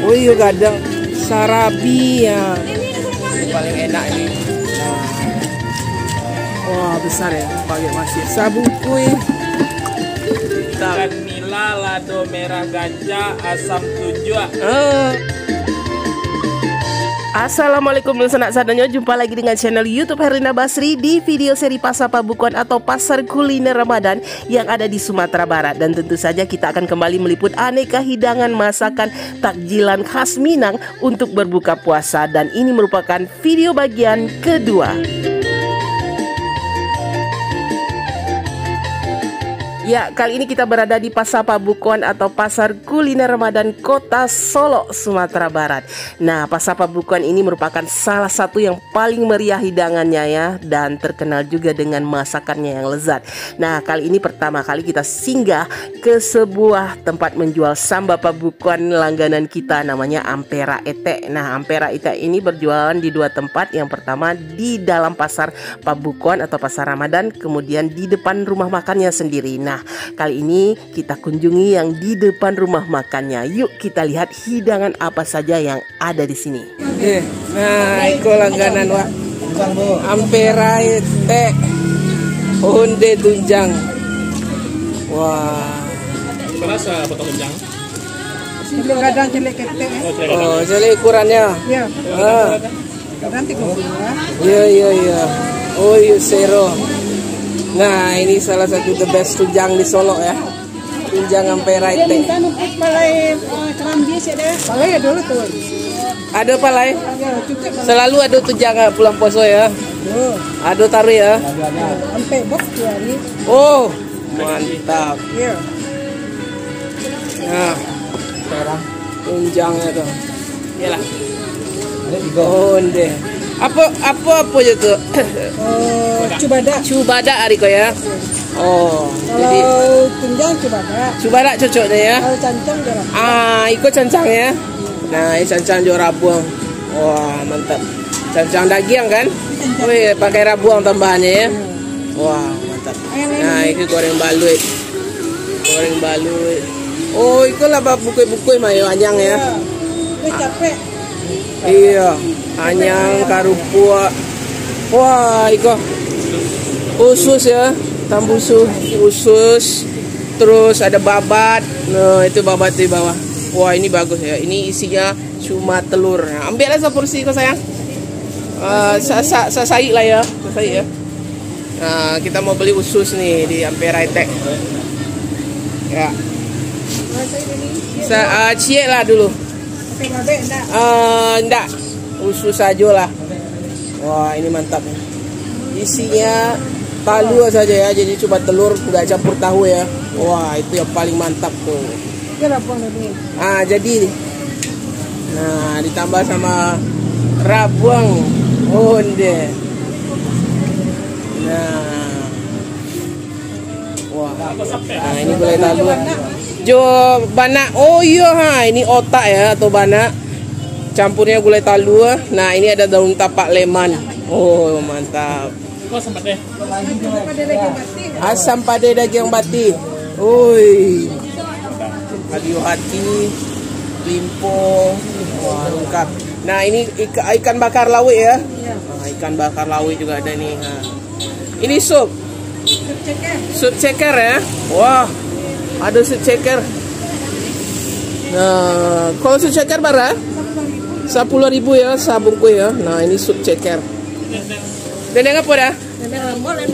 Oh iya ada sarabi ya. Ini paling enak ini. Nah. Wah besar ya, pakai masih sabun kue. Ikan nila, lado merah ganja, asam tujuh. Assalamualaikum dan sanak sadanya, jumpa lagi dengan channel YouTube Herlina Basri di video seri Pasar Pabukuan atau Pasar Kuliner Ramadan yang ada di Sumatera Barat. Dan tentu saja kita akan kembali meliput aneka hidangan masakan takjilan khas Minang untuk berbuka puasa. Dan ini merupakan video bagian kedua. Ya, kali ini kita berada di Pasar Pabukuan atau Pasar Kuliner Ramadan Kota Solo, Sumatera Barat. Nah, Pasar Pabukuan ini merupakan salah satu yang paling meriah hidangannya ya, dan terkenal juga dengan masakannya yang lezat. Nah, kali ini pertama kali kita singgah ke sebuah tempat menjual samba Pabukuan langganan kita, namanya Ampera Ete. Nah, Ampera Ete ini berjualan di dua tempat. Yang pertama di dalam Pasar Pabukuan atau Pasar Ramadan, kemudian di depan rumah makannya sendiri. Nah, kali ini kita kunjungi yang di depan rumah makannya. Yuk kita lihat hidangan apa saja yang ada di sini. Nah, itu langganan wak Ampera Ete onde tunjang. Wah. Berasa potong tunjang? Kadang celek kete. Oh, celek ukurannya. Iya. Nanti kok. Iya. Oh, iya zero. Nah, ini salah satu the best tunjang di Solo ya. Tunjang Ampera Ete. Palai kerambi sih deh. Palai dulu tuh. Ada palai? Selalu ada tunjang pulang poso ya. Ada taruh ya. Sampai bos hari. Oh, mantap. Iya. Nah, sekarang tunjangnya tuh. Iyalah. Onde. Apa aja tuh? Cubada Ariko ya. Oh, jadi tunjang cubada cocoknya ya. Kalau cancang jarang. Ikut cancang ya. Nah, ini cancang jo rabuang. Wah, mantap. Cancang daging kan? Wih, pakai rabuang tambahannya ya. Wah, mantap. Nah, ini goreng balut. Oh, itulah bukui mayo anyang ya. Capek. Iya, anyang karupua. Wah, iko usus ya, tambusu usus. Terus ada babat. Nah, itu babat di bawah. Wah, ini bagus ya. Ini isinya cuma telur. Nah, ambil aja porsi kok sayang. Sasai lah ya, sasai ya. Nah, kita mau beli usus nih di Ampera Ete. Ya. Cie lah dulu. Enggak, usus aja lah. Wah, ini mantap. Isinya tahu saja ya, jadi cuma telur, nggak campur tahu ya. Wah, itu yang paling mantap tuh. Jadi, nah ditambah sama rabuang onde. Nah, ini gulai talu. Jo banak. Oh iya, ini otak ya atau banak. Campurnya gulai talu. Nah, ini ada daun tapak leman. Oh, mantap. Asam pade daging bati. Oi. Kayu hati, limpo, wah lengkap. Nah, ini ikan bakar laut ya. Nah, ikan bakar laut juga ada nih. Nah. Ini sup ceker ya. Wah, ada sup ceker. Nah, kalau sup ceker berapa? 10.000 ya, sabungku ya. Nah, ini sup ceker. Dendeng apa dah?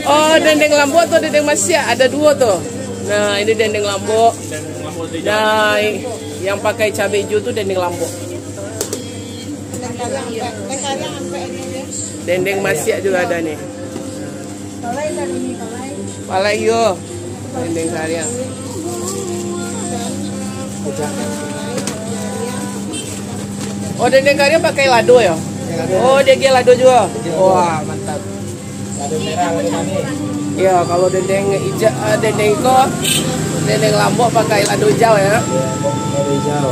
Oh, dendeng lambo atau dendeng masia? Ada dua tuh. Nah, ini dendeng lambo. Nah, yang pakai cabai hijau tuh dendeng lambo. Dendeng masia juga ada nih. Palai yo. Dendeng kariang. Oh, dendeng kariang pakai lado ya? Oh, dia lado juga. Wah, mantap. Lado merah, lado manis. Iya, kalau dendeng hijau, dendeng lambok pakai lado hijau ya. Lado hijau.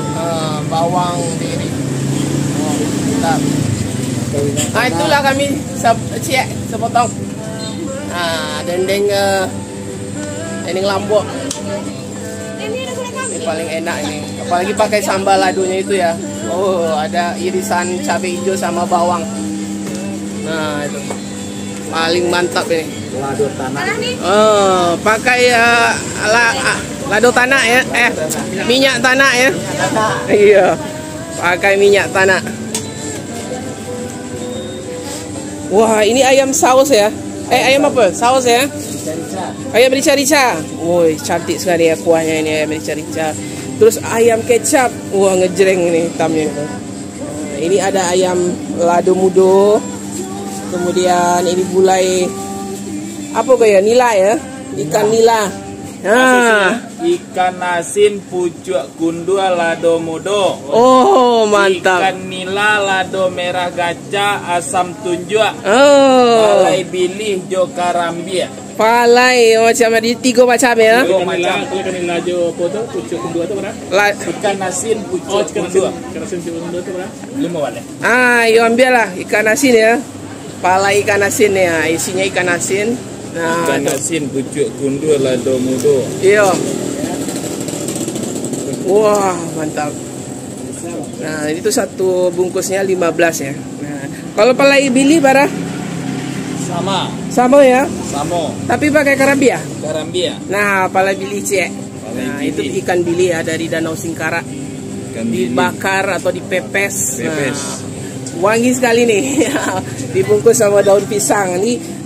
Bawang diri. Oh, mantap. Nah, itulah kami sepotong. Nah, dendeng lambok. Ini paling enak ini. Apalagi pakai sambal ladonya itu ya. Oh, ada irisan cabai hijau sama bawang. Nah, itu paling mantap ini. Lado tanah. Oh, pakai lado tanah ya? Minyak tanah ya? Iya, pakai minyak tanah. Wah, ini ayam saus ya? Ayam apa? Saus ya? Ayam rica-rica. Woi, cantik sekali ya kuahnya ini ayam rica-rica. Terus ayam kecap. Wah, ngejreng ini hitamnya. Nah, ini ada ayam lado mudo. Kemudian ini gulai apa kayak nila ya? Ikan nila. Ikan asin pucuk gundua lado mudo. Oh, mantap. Ikan nila lado merah gaca asam tunjuk. Oh. Palai bilih jo karambia. Palai macam ada 3 macam ya. Ikan nila jo foto pucuk gundua itu berapa? Ikan asin pucuk gundua. Ikan asin pucuk gundua itu berapa? 5 wale. Yo ambil lah ikan asin ya. Palai ikan asin ya, isinya ikan asin. Nah, ikan asin pucuk gundua lado mudo. Iya. Wah, mantap. Nah, itu satu bungkusnya 15 ya. Nah, kalau palai bili bara? Sama ya? Sama. Tapi pakai karambia? Karambia. Nah, palai bili cek. Nah, itu ikan bili ya dari Danau Singkara. Dibakar atau dipepes. Nah, wangi sekali nih. Dibungkus sama daun pisang. Ini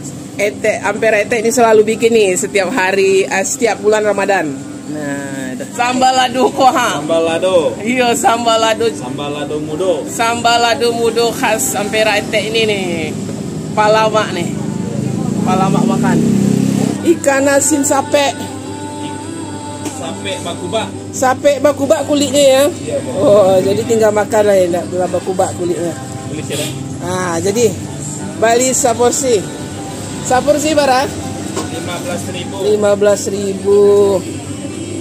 Ampera Ete ini selalu bikin nih setiap hari, setiap bulan Ramadan. Nah, sambal lado koha. Sambal lado. Iya, sambal lado. Sambal lado mudo. Sambal lado mudo khas Ampera Ete ini nih. Palamak nih. Palamak makan. Ikan asin sape. Sape bakubak. Sape bakubak kulitnya ya. Iya, oh, jadi tinggal makan lah ya, enggak bakubak kulitnya. Kulitnya. Ah, jadi Bali saporsi. Saporsi bara? 15.000. 15.000.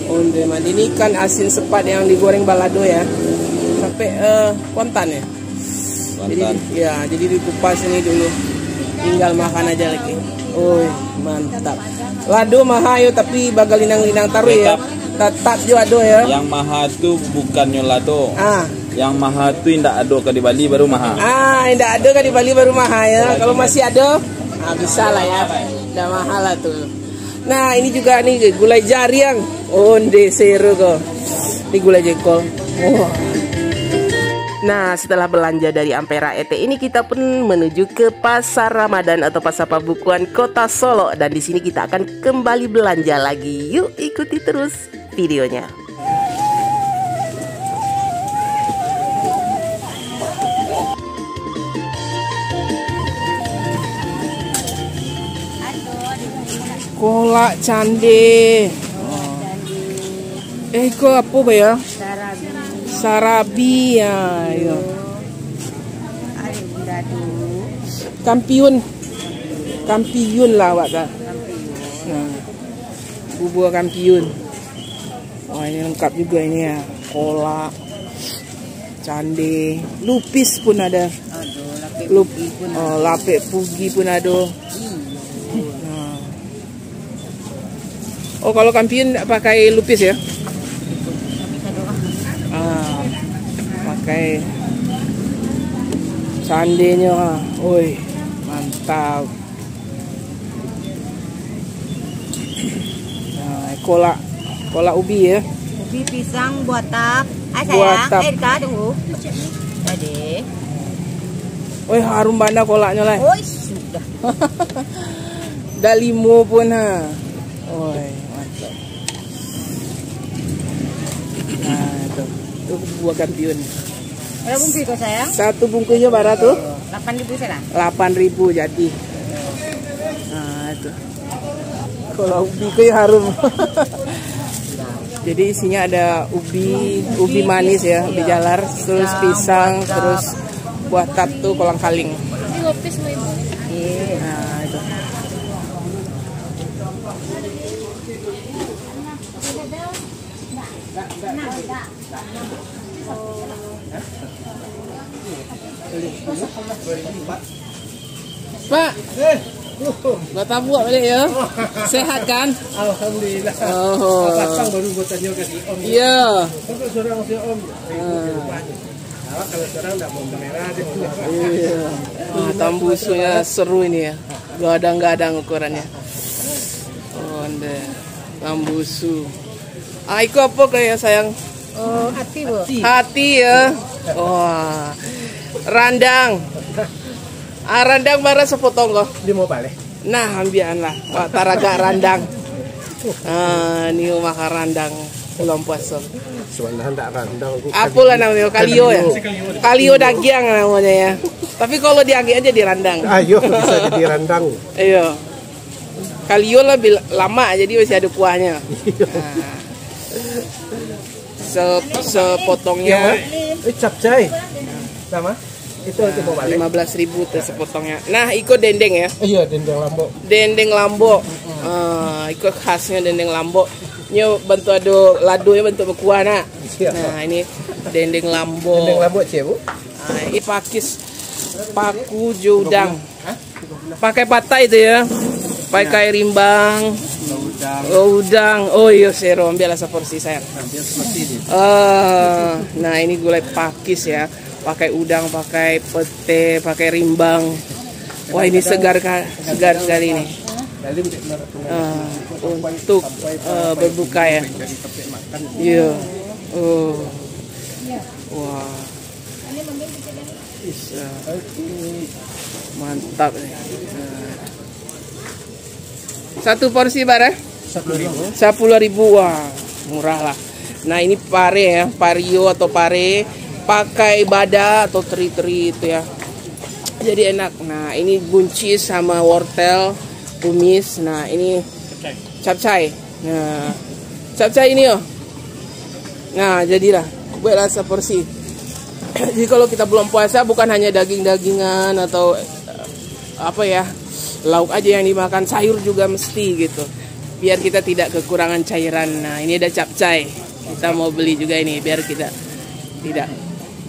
Onde man. Ini ikan asin sepat yang digoreng balado ya. Sampai kontan ya. Kontan. Jadi dikupas ini dulu. Tinggal makan aja lagi. Oh, mantap. Lado mahal yo tapi bagal linang-linang taruh ya. Tetap jo ado ya. Yang mahal tuh bukannya lado. Yang mahal tuh indak ado ke di Bali baru mahal. Indak ado ke di Bali baru mahal ya. Kalau masih ado bisa lah ya, udah mahal lah tuh. Nah, ini juga nih gulai jariang. Onde seru kok. Ini gulai jengkol. Nah, setelah belanja dari Ampera Ete ini kita pun menuju ke Pasar Ramadan atau Pasar Pabukuan Kota Solo, dan di sini kita akan kembali belanja lagi. Yuk ikuti terus videonya. Kolak cande. Kok apa ba ya? Sarabi ya. Ayo. Kampiun lah wak ta. Nah, bubur kampiun. Oh, ini lengkap juga ini ya. Kolak, cande, lupis pun ada. Lapek pugi pun ada. Oh, kalau kampiun pakai lupis ya? Pakai candenya. Woi, mantap. Nah, kolak ubi ya. Ubi pisang buat tap. Buatap. Tunggu. Tadi. Woi, harum banget kolaknya lah. Oh, sudah. Dah 5 pun ha. Woi, mantap. Nah, itu buah kampiun. Berapa bungkus kok sayang? Satu bungkusnya berapa tuh? 8.000 saya. 8.000 jadi. Nah, itu. Kalau ubi kayak harum. Jadi isinya ada ubi manis ya, ubi jalar, terus pisang, terus buah tap tuh kolang kaling. Ini lupis mau ibu. Iya. Nah, itu. Pak, Bapak buat balik ya. Sehat kan? Alhamdulillah. Oh. Pasang baru buat tanya kasih Om. Iya. Untuk seorang si Om. Kalau sekarang nggak mau kamera aja. Iya. Wah, tambusunya seru ini ya. Gadang-gadang ukurannya. Oh, ande. Tambusu. Ah, itu apa kayak sayang? Oh, hati bu. Hati ya. Wah. Randang. Ah, randang bara sepotong kok. Di mau balik. Nah, ambian lah. Wah, taraga randang. Ah, ini makan randang bulan puasa. Sebenarnya nggak randang. Apa lah namanya? Kalio ya? Kalio dagiang namanya ya. Tapi kalau diagi aja di randang. Ayo bisa jadi randang. Iya. Kalio lebih lama jadi masih ada kuahnya. Nah. Sepotongnya Capcay. Sama? Itu mau balik. 15.000 tuh sepotongnya. Nah, ikut dendeng ya. Iya, dendeng lambo. Dendeng lambo. Ikut khasnya dendeng lambo. Ini bentuk ladu ya bentuk berkuah nak. Nah, ini dendeng lambo. Dendeng lambo cie bu. Nah, ini pakis paku judang. Pakai patai itu ya. Pakai rimbang. Udang. Oh iya, sero ambil seporsi saya. Nah, ini gulai pakis ya. Pakai udang, pakai pete, pakai rimbang. Wah, ini segar sekali ini. Untuk berbuka ya. Iya. Wah. Bisa. Mantap nih. Satu porsi bare? 10.000. 10.000. Wah, murah lah. Nah, ini pare ya, pario atau pare, pakai bada atau teri-teri itu ya. Jadi enak. Nah, ini buncis sama wortel, tumis. Nah, ini capcay. Nah, capcay ini yo. Nah, jadilah buatlah seporsi. Jadi kalau kita belum puasa bukan hanya daging-dagingan atau apa ya, lauk aja yang dimakan, sayur juga mesti gitu. Biar kita tidak kekurangan cairan. Nah, ini ada capcay. Kita mau beli juga ini biar kita tidak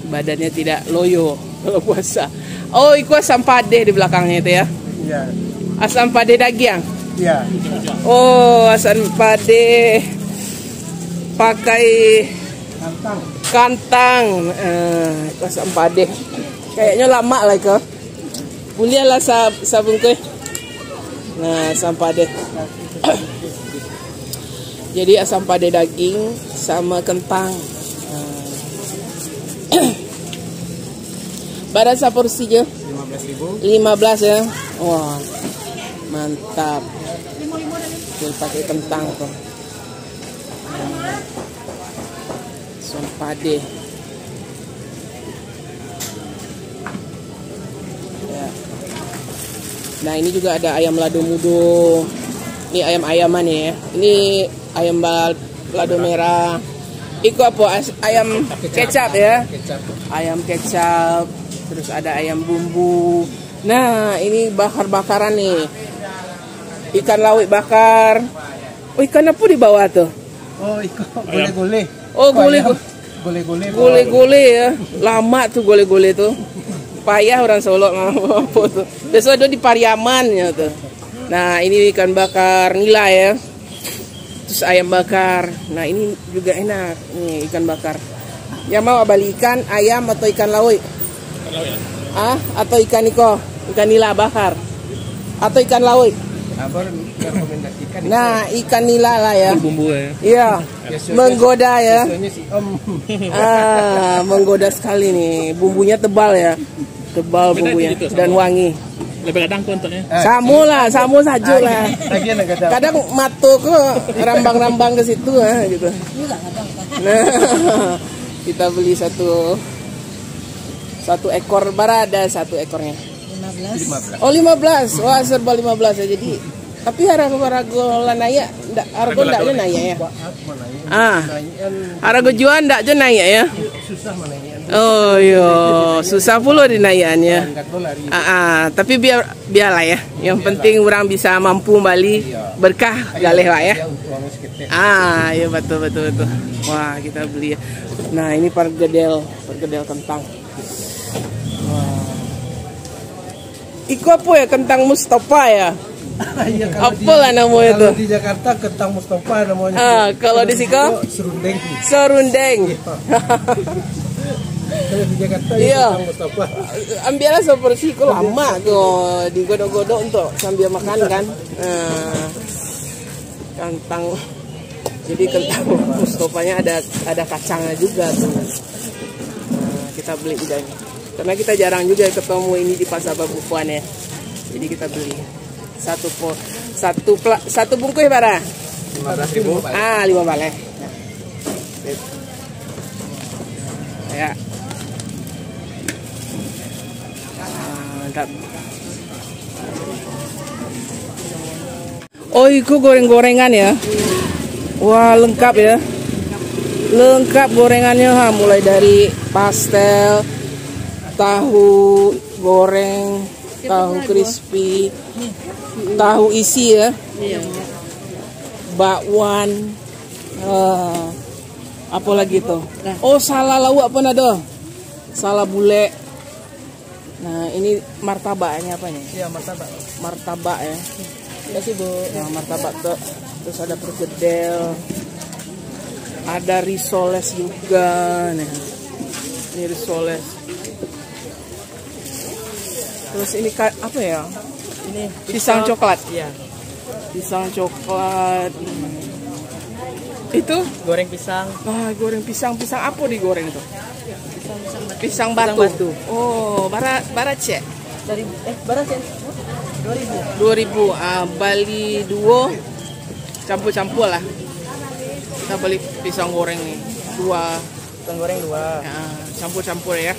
badannya tidak loyo kalau puasa. Oh, itu asam pade di belakangnya itu ya. Iya. Asam pade daging. Iya. Oh, asam pade pakai kantang. Asam pade. Kayaknya lama lah itu. Punya lah sabun kue. Nah, asam pade. Jadi asam pade daging sama kentang. Berapa porsinya? 15.000. 15 ya. Wah, mantap. Kita pakai kentang tuh. Asam pade. Ya. Nah, ini juga ada ayam lado mudo. Ini ayam-ayaman ya. Ini ayam lado merah. Itu apa? Ayam kecap ya. Ayam kecap. Terus ada ayam bumbu. Nah, ini bakar-bakaran nih. Ikan laut bakar. Oh, ikan apa di bawah tuh? Oh, ikan gole-gole. Oh, gole-gole. Gole-gole ya. Lama tuh gole-gole tuh. Payah orang Solo apa tuh. Besok ada di Pariaman ya tuh. Nah, ini ikan bakar nila ya. Terus ayam bakar. Nah, ini juga enak. Nih, ikan bakar. Yang mau beli ikan, ayam atau ikan laut? Ah, atau ikan ikan nila bakar, atau ikan laut? Nah, ikan nila lah ya. Bumbu ya. Iya, menggoda ya. Menggoda sekali nih. Bumbunya tebal ya, tebal bumbunya dan wangi. Lebih kadang kontaknya. Samu saja lah. Kadang matu ke rambang-rambang ke situ ya gitu. Nah, kita beli satu ekor, bara ada satu ekornya. 15. Oh, 15. Wah, serba 15 ya. Jadi tapi harga lanaya harga ndak je naya ya. Harga jual ndak je naya ya. Susah mananya. Oh iya, susah pula dinayaannya. Tapi biarlah ya. Yang penting orang bisa mampu balik berkah galeh lah ya. Ya betul. Wah, kita beli ya. Nah, ini pergedel kentang. Wah. Iku apa ya, kentang Mustafa ya? Apa lah namanya itu? Kalau di Jakarta kentang Mustafa namanya. Kalau di Siko? Serundeng. Serundeng. di Jakarta Iya. ya Mustafa. Ambillah seperti itu lama tuh digodok-godok untuk sambil makan kan. Kentang. Jadi kentang Mustofanya ada kacangnya juga tuh. Kita beli ini. Karena kita jarang juga ketemu ini di Pasar Pabukuan ya. Jadi kita beli satu bungkus bara. 15.000. 5 balai. Ya. Mantap. Oh, itu goreng-gorengan ya. Wah, lengkap ya. Lengkap gorengannya mulai dari pastel, tahu goreng, tahu crispy, tahu isi ya. Bakwan. Apa lagi tuh? Oh, salah lauk apa nado? Salah bule. Nah, ini martabaknya apa nih? Iya, martabak. Martabak ya. Iya sih, Bu. Nah, martabak tuh. Terus ada perkedel. Ada risoles juga nih. Ini risoles. Terus ini apa ya? Ini Pisang coklat. Iya. Pisang coklat. Itu Goreng pisang. goreng pisang apa digoreng tuh? Pisang batu. Oh, bara cek. Dari berapa sih? 2000. 2000. Bali duo campur-campur lah. Kita beli pisang goreng nih 2. Pisang goreng 2. Ya, campur-campur ya.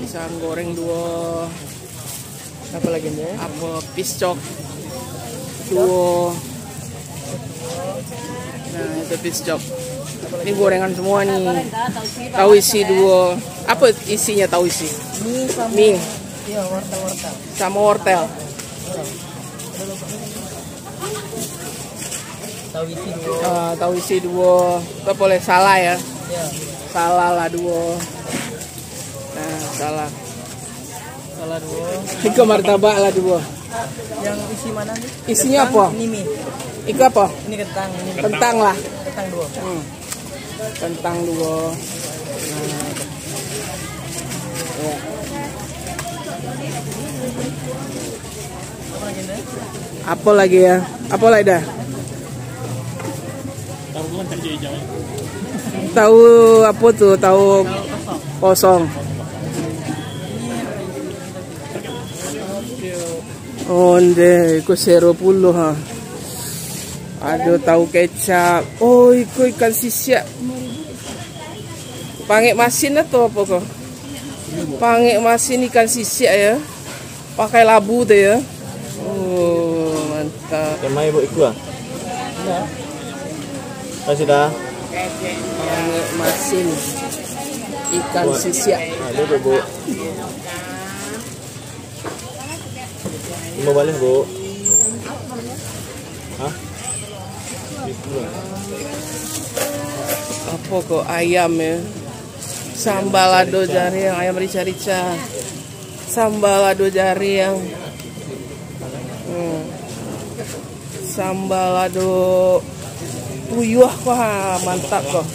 Pisang goreng 2. Apa lagi nih? Apa piscok 2. Nah, itu piscok. Ini gorengan semua nih. Tahu isi 2. Apa isinya tahu isi? Mie. Iya, wortel. Sama wortel. Tahu isi 2. Tahu isi 2. Kita boleh salah ya. Iya. Salah lah 2. Nah, salah. Salah 2. Ika martabak lah 2. Yang isi mana nih? Isinya Kentang, apa? Ini mie. Ika apa? Ini kentang, ini Kentang lah. kentang 2. Kentang 2. Ya. Apa lagi nih? Apa lagi ya? Apa lagi dah? Tahu apa tuh? Tahu kosong. Onde, iku 0 ha. Ada tahu kecap. Oh, iku ikan sisya. Pangek masin atau apa kok? Pangek masin ikan sisya ya. Pakai labu tuh ya. Oh, mantap. Yang mai Bu Iku ah. Sudah. Pangek masin ikan sisya. Ada Bu. Mau balik Bu. Hah? Apa kok ayam ya? Sambal lado jariang, ayam rica-rica. Sambal lado jariang. Sambal lado puyuh wah mantap kok.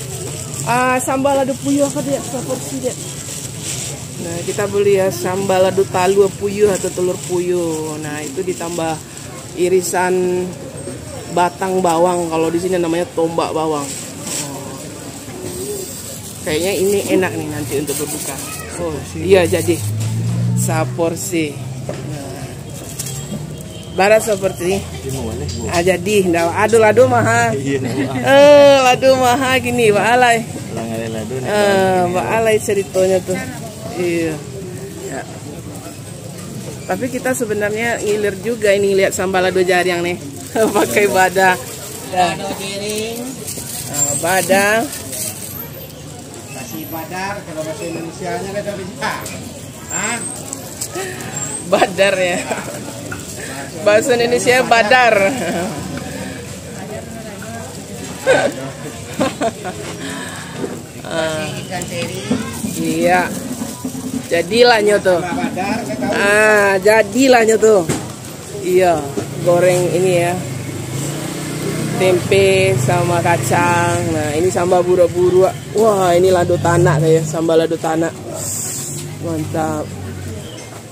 Sambal lado puyuh kan dia seporsi dia. Nah, kita beli ya sambal lado talu puyuh atau telur puyuh. Nah, itu ditambah irisan batang bawang. Kalau di sini namanya tombak bawang. Kayaknya ini enak nih nanti untuk berbuka. Oh, iya jadi saporsi. Barat seperti jadi lado mahal. Lado mahal gini, Pak Alay. Pak Alay ceritanya tuh. Iya. Ya. Tapi kita sebenarnya ngiler juga ini lihat sambal lado jariang nih. Pakai bada. Lado giring. Bada. Badar kalau bahasa Indonesianya ada bisa. Hah? Badar ya. Bahasa Indonesia badar. Ikan teri. Iya. Jadilah nyoto. Jadilah nyoto. Iya, goreng ini ya. tempe sama kacang. Nah ini sambal buru-buru. Wah ini lado tanak kayak sambal lado tanak. Mantap.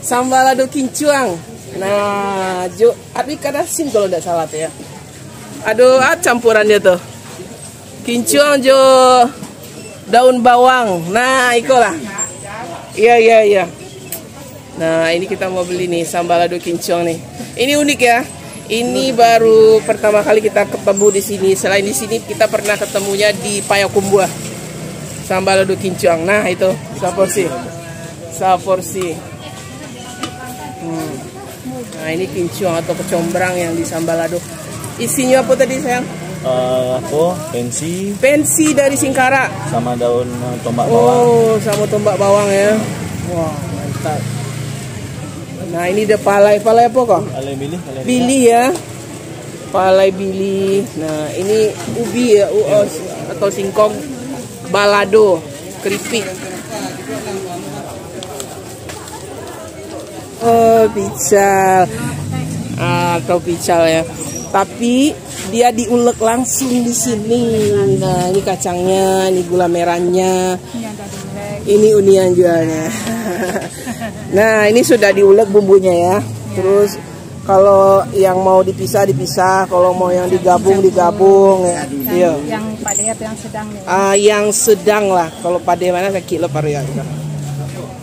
Sambal lado kincuang. Nah jo adik kadasin kalau tidak salah tuh ya. Aduh campurannya tuh. Kincuang jo daun bawang. Nah ikolah. Iya. Nah ini kita mau beli nih sambal lado kincuang nih. Ini unik ya. Ini baru pertama kali kita ketemu di sini. Selain di sini kita pernah ketemunya di Payakumbuh. Sambal lado kincuang. Nah itu saporsi. Nah ini kincuang atau kecombrang yang di sambal lado. Isinya apa tadi sayang? Pensi dari Singkara. Sama daun tombak bawang. Oh sama tombak bawang ya. Wah mantap. Nah ini ada palai apa kok? Palai Bili ya. Palai bili. Nah ini ubi ya, atau singkong balado, keripik. Oh pical atau pical ya. Tapi dia diulek langsung di sini. Nah ini kacangnya, ini gula merahnya. Ini unian jualnya. Nah ini sudah diulek bumbunya ya. Terus kalau yang mau dipisah, kalau mau yang digabung ya. Iya. Yang pade atau yang sedang nih? Yang sedang lah. Kalau pade mana kilo par ya.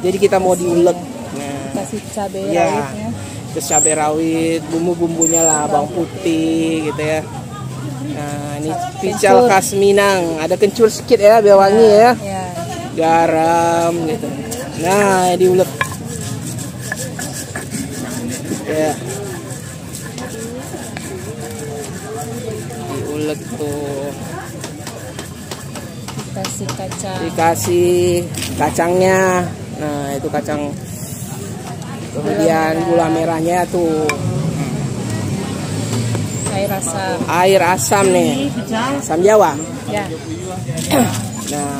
Jadi kita mau diulek. Nah, Kasih cabai ya. rawitnya. Terus cabai rawit, bumbu-bumbunya lah, bawang putih gitu ya. Nah ini pical khas Minang. Ada kencur sedikit ya biar wangi ya. Garam gitu. Nah diulek. Ya. Diulek tuh. Dikasih kacang. Dikasih kacangnya. Nah itu kacang. Kemudian gula merahnya tuh. Air asam nih. Asam Jawa. Ya. Nah.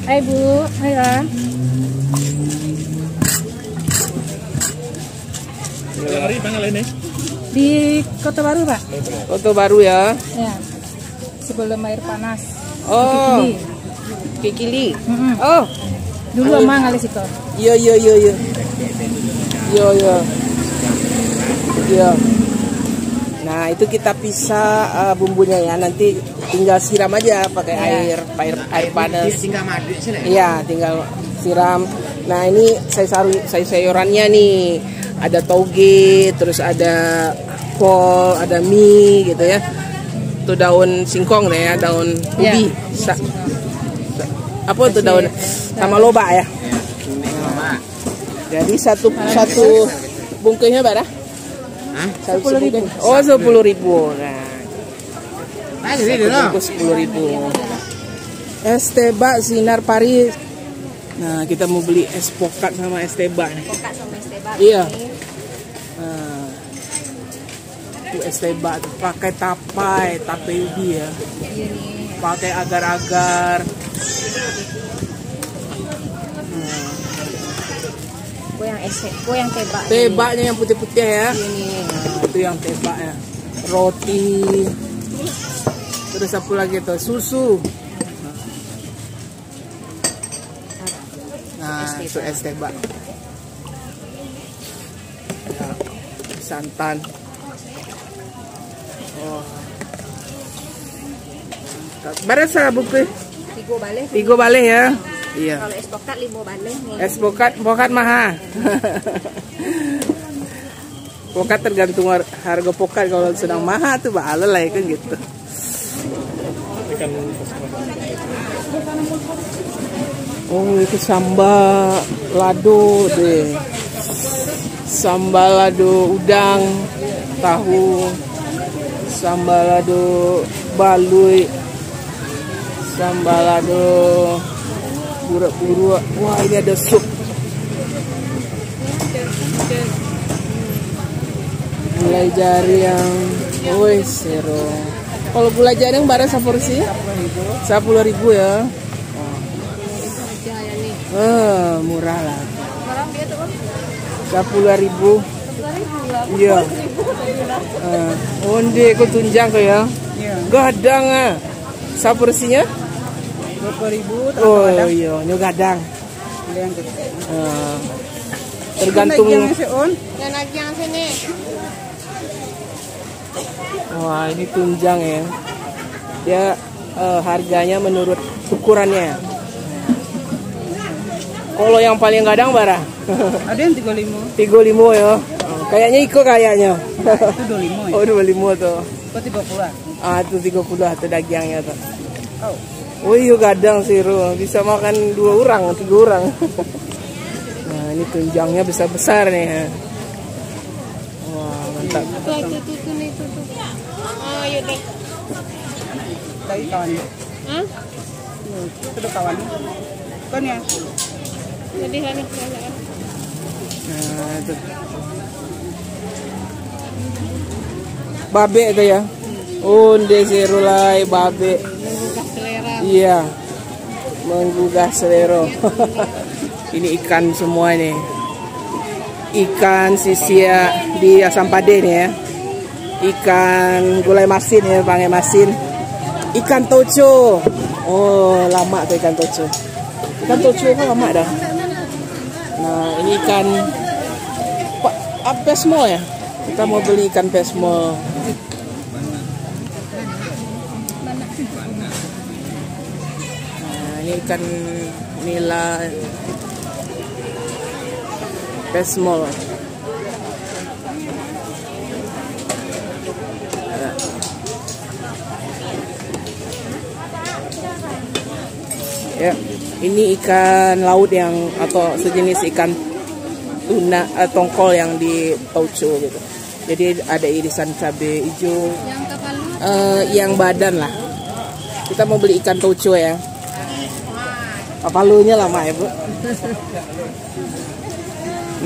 Hai Bu, hai Bang. Di Kota Baru Pak. Kota Baru ya. Ya. Sebelum air panas. Oh. Kikili. Oh. Dulu emang kali situ. Iya. Nah itu kita pisah bumbunya ya. Nanti tinggal siram aja pakai air panas. Iya tinggal siram. Nah ini sayurannya nih. Ada toge, terus ada kol, ada mie gitu ya. Itu daun singkong deh ya, daun ubi. Apa itu daun sama loba ya? Jadi satu bungkusnya berapa? 10.000. Oh 10.000. Nah, bungkus 10.000. Es teba sinar pari. Nah kita mau beli es pokat sama es teba nih. Iya. Nah, itu es teba pakai tape ubi ya. Pakai agar-agar. Yang teba. Tebanya yang putih-putih ya. Nah, itu yang teba ya. Roti. Terus apa lagi tuh? Susu. Nah, itu es teba. Ya, santan. Oh. Berapa buku? 3 baleh ya. Iya. Kalau es pokat 5 baleh nih. Es pokat mahal. Pokat tergantung harga pokat. Kalau sedang mahal tuh bahala lah kan gitu. Oh itu sambal lado deh. Sambal lado udang, tahu, sambal lado balui, sambal lado buruk-buruk. Wah ini ada sup. Gulai jari yang seru. Kalau gulai jari yang barang seporsi 10.000 ya. Murah lah. 10.000. Iya. Onde ko tunjang ko ya. Iya. Gadang ah. Sa porsinya? 20.000. Oh iya, ini gadang. Yang gede. Tergantung. Yang si On. Dan lagi yang sini. Wah, ini tunjang ya. Dia harganya menurut ukurannya. Kalau yang paling gadang bara? Ada yang 35. 35 ya. Kayaknya Iko kayaknya. Itu 25 ya. Oh, 25 tuh. Kok 30? Ah, itu 30 tuh dagingnya tuh. Oh. Oh iya gadang sih, bisa makan 2 orang, 3 orang. Nah, ini tunjangnya besar-besar nih. Wah, mantap. Tuh nih tuh. Oh, yaudah. Dari kawan. Hah? Itu kawan. Kan ya. Jadi kan Nah, itu. Babe itu ya. Oh, deserulai babe. menggugah selera. Iya. Menggugah selera. Ini ikan semua nih. Ikan sisia di asam pade nih ya. Ikan gulai masin ya, pangai masin. Ikan toco. Oh, lama tuh ikan toco. Ikan toco kan lama dah. Nah, ini ikan pesmo ya. Kita mau beli ikan pesmo. Nah, ini ikan nila pesmo. Ya, ini ikan laut yang atau sejenis ikan tuna tongkol yang di tauco gitu. Jadi ada irisan cabai hijau. Yang kapal Yang badan lah. Kita mau beli ikan tauco ya. Palunya lama ya bu.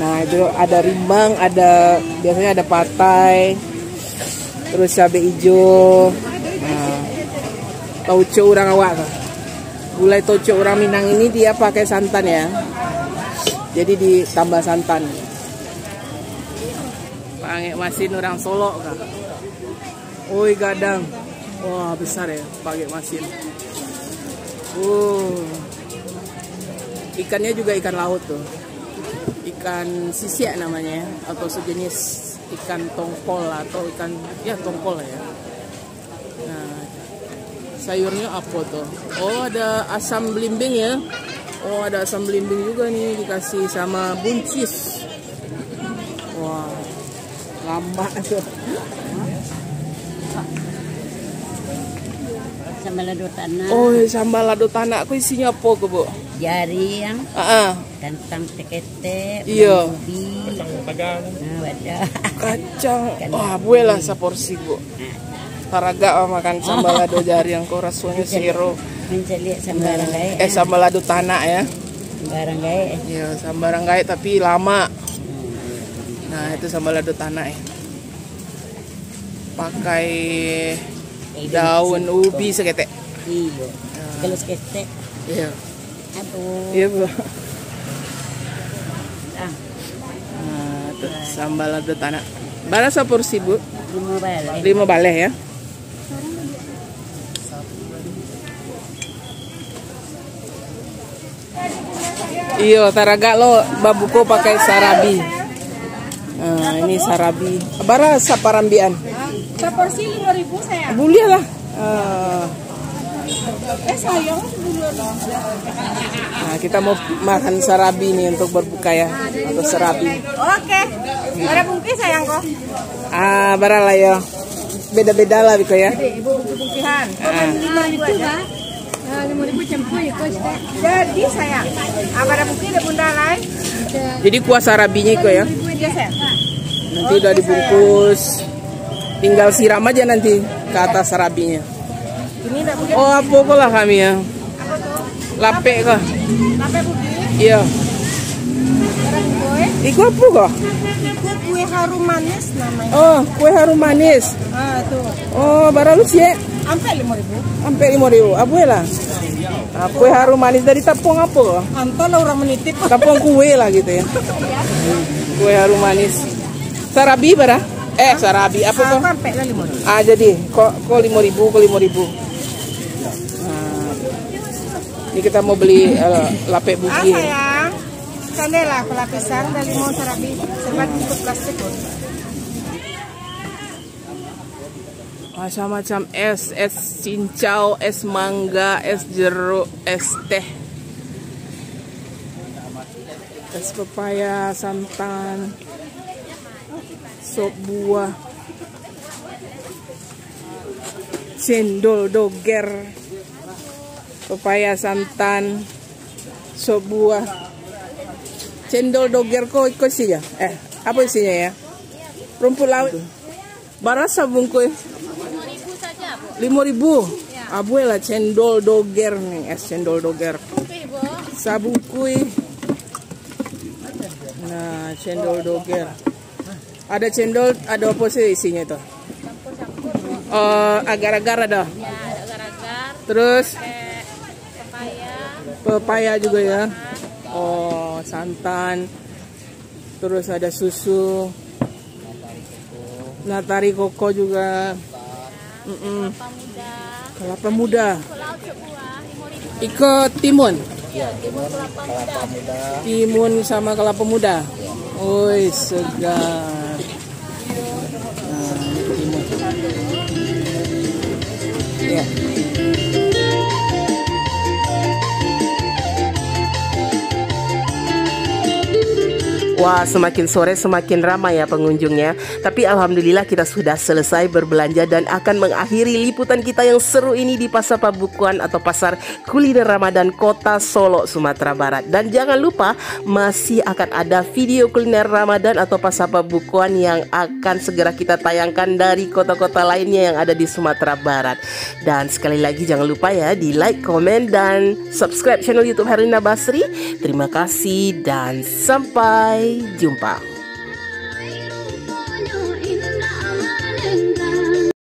Nah itu ada rimbang, ada biasanya ada patai, terus cabai hijau. Nah, tauco orang awak tuh. Gulai toco orang Minang ini dia pakai santan ya. Jadi ditambah santan. Pakai masin orang Solo kah? Oi gadang. Wah besar ya pakai masin. Ikannya juga ikan laut tuh. Ikan sisiak namanya ya, atau sejenis ikan tongkol atau ikan ya tongkol ya. Nah, sayurnya apa tuh? Oh ada asam belimbing ya. Oh ada asam belimbing juga nih dikasih sama buncis. Wah lama tuh. Sambal lado tanah. Oh sambal lado tanah. Aku isinya apa ke bu? Jari yang Ah, kentang tekete, iya. ubi, wadah. Kacang. Wah buah lah seporsi bu. Taraga makan sambal lado jari yang kau rasanya zero. Mencari sambarang gae. Sambal lado tanah ya. Sambarang gae. Iya sambarang gae tapi lama. Nah itu sambal lado tanah ya. Pakai daun ubi seketek. Iya. Kalau sekete. Iya. Aduh. Iya bu. Ah, Nah tuh sambal lado tanah. Berapa porsi bu? 5 balai. 5 baleh ya. Iya, taraga lo babuko pakai sarabi. Nah, ini sarabi. Bara saparambian. Seporsi 5.000 saya. Boleh lah. Sayang. Nah, kita mau makan sarabi nih untuk berbuka ya. Atau sarabi. Oke. Ada bungkus sayang kok. Bara lah ya. Beda-beda lah Biko ya. Ibu bungkisan. 5.000 aja. 5.000 campur ya kos. Jadi sayang. Ada bungkus ada bunda lain. Jadi kuah sarabinya Iko ya. Iya sayang. Nanti udah dibungkus. Tinggal siram aja nanti ke atas sarabinya. Ini enggak bungkus. Oh, apa kok lah kami ya? Apa tuh? Lape kah? Sampai bungkus. Iya. Barang kue. Iku apa kah? Itu kue harum manis namanya. Oh, kue harum manis. Tuh. Oh, barang lu sih. Sampai 5.000. Sampai 5.000. Apa lah? Nah, kue harum manis dari tepung apa? Anto lah orang menitip. Tepung kue lah gitu ya. Kue harum manis. Sarabi bara? Sarabi apa kok? Sampai lah 5.000. Jadi kok 5.000 ke 5.000. Nah, ini kita mau beli lapek bugi. Sayang? Kandela pelapisan dari mau sarabi serbat untuk plastik. Macam-macam es cincau, es mangga, es jeruk, es teh, es pepaya, santan, sop buah, cendol doger, pepaya santan, sop buah. Cendol doger kok ikut isinya? Apa isinya ya? Rumput laut. Berapa bungkus? 5.000. Abu lah cendol doger nih, es cendol doger. Sabungkui. Nah, cendol doger. Ada cendol, ada apa sih isinya itu? Agar-agar ada. Ya, ada agar-agar. Terus Pepaya. pepaya juga ya. Santan. Terus ada susu. Natari koko juga. Kelapa muda. Laut sebuah 5.000. Ikut timun. Iya, timun kelapa muda. Timun sama kelapa muda. Woi, segar. Nah, ini timun. Ya. Wah, semakin sore semakin ramai ya pengunjungnya. Tapi alhamdulillah kita sudah selesai berbelanja dan akan mengakhiri liputan kita yang seru ini di Pasar Pabukuan atau Pasar Kuliner Ramadan Kota Solo, Sumatera Barat. Dan jangan lupa masih akan ada video kuliner Ramadan atau Pasar Pabukuan yang akan segera kita tayangkan dari kota-kota lainnya yang ada di Sumatera Barat. Dan sekali lagi jangan lupa ya di like, komen, dan subscribe channel YouTube Herlina Basri. Terima kasih dan sampai jumpa.